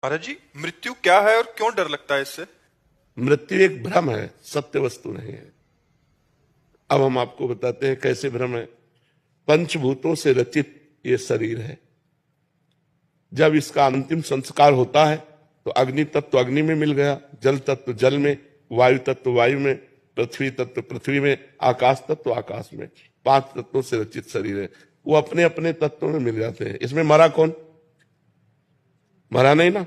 महाराज जी, मृत्यु क्या है और क्यों डर लगता है इससे? मृत्यु एक भ्रम है, सत्य वस्तु नहीं है। अब हम आपको बताते हैं कैसे भ्रम है। पंचभूतों से रचित ये शरीर है। जब इसका अंतिम संस्कार होता है तो अग्नि तत्व अग्नि में मिल गया, जल तत्व जल में, वायु तत्व वायु में, पृथ्वी तत्व पृथ्वी में, आकाश तत्व आकाश में। 5 तत्वों से रचित शरीर है। वो अपने अपने तत्वों में मिल जाते हैं। इसमें मरा कौन? मरा नहीं ना,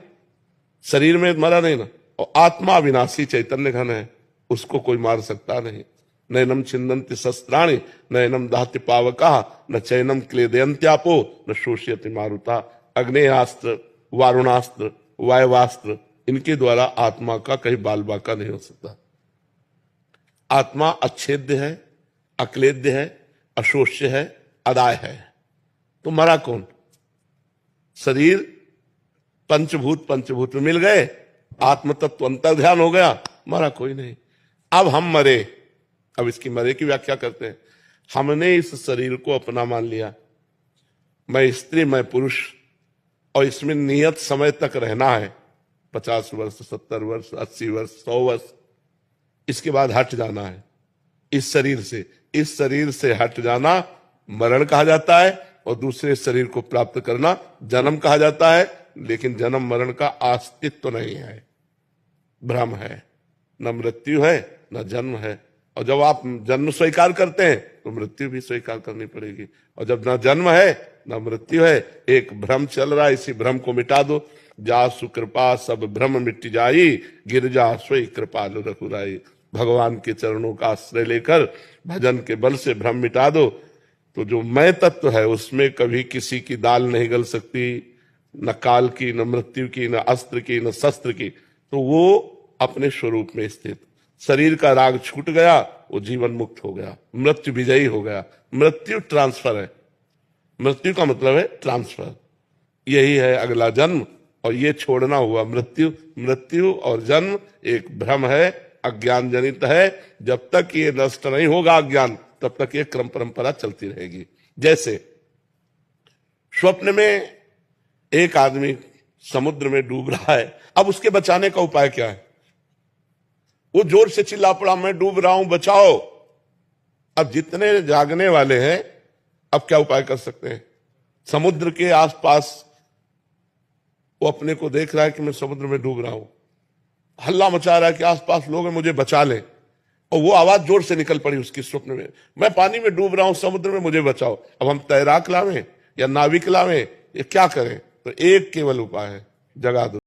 शरीर में मरा नहीं ना। और आत्मा अविनाशी चैतन्य घन है, उसको कोई मार सकता नहीं। नैनम छिन्दन्ति शस्त्राणि नैनम दाहति पावका न चैनम क्लेदयन्त्यापो न शोष्यति मारुता। अग्नेयास्त्र, वारुणास्त्र, वायवास्त्र, इनके द्वारा आत्मा का कहीं बाल बाका नहीं हो सकता। आत्मा अच्छेद्य है, अक्लेद्य है, अशोष्य है, अदाय है। तो मरा कौन? शरीर पंचभूत में मिल गए, आत्म तत्व अंतर ध्यान हो गया, मरा कोई नहीं। अब हम मरे। अब इसकी मरे की व्याख्या करते हैं। हमने इस शरीर को अपना मान लिया, मैं स्त्री मैं पुरुष, और इसमें नियत समय तक रहना है, 50 वर्ष 70 वर्ष 80 वर्ष 100 वर्ष। इसके बाद हट जाना है इस शरीर से। इस शरीर से हट जाना मरण कहा जाता है, और दूसरे शरीर को प्राप्त करना जन्म कहा जाता है। लेकिन जन्म मरण का अस्तित्व नहीं है, भ्रम है। न मृत्यु है न जन्म है। और जब आप जन्म स्वीकार करते हैं तो मृत्यु भी स्वीकार करनी पड़ेगी। और जब न जन्म है न मृत्यु है, एक भ्रम चल रहा है, इसी भ्रम को मिटा दो। जा सुकृपा सब भ्रम मिट जाई, गिरजा सोई कृपालु रघुराई। भगवान के चरणों का आश्रय लेकर भजन के बल से भ्रम मिटा दो, तो जो मैं तत्व है उसमें कभी किसी की दाल नहीं गल सकती, न काल की, न मृत्यु की, न अस्त्र की, न शस्त्र की। तो वो अपने स्वरूप में स्थित। शरीर का राग छूट गया, वो जीवन मुक्त हो गया, मृत्यु विजयी हो गया। मृत्यु ट्रांसफर है। मृत्यु का मतलब है ट्रांसफर। यही है अगला जन्म, और ये छोड़ना हुआ मृत्यु। मृत्यु और जन्म एक भ्रम है, अज्ञान जनित है। जब तक ये नष्ट नहीं होगा अज्ञान, तब तक ये क्रम परंपरा चलती रहेगी। जैसे स्वप्न में एक आदमी समुद्र में डूब रहा है, अब उसके बचाने का उपाय क्या है? वो जोर से चिल्ला पड़ा, मैं डूब रहा हूं, बचाओ। अब जितने जागने वाले हैं, अब क्या उपाय कर सकते हैं? समुद्र के आसपास वो अपने को देख रहा है कि मैं समुद्र में डूब रहा हूं, हल्ला मचा रहा है कि आसपास लोग हैं, मुझे बचा लें। और वो आवाज जोर से निकल पड़ी उसकी स्वप्न में, मैं पानी में डूब रहा हूं, समुद्र में, मुझे बचाओ। अब हम तैराक लावें या नाविक लावें, ये क्या करें? तो एक केवल उपाय है, जगा दो।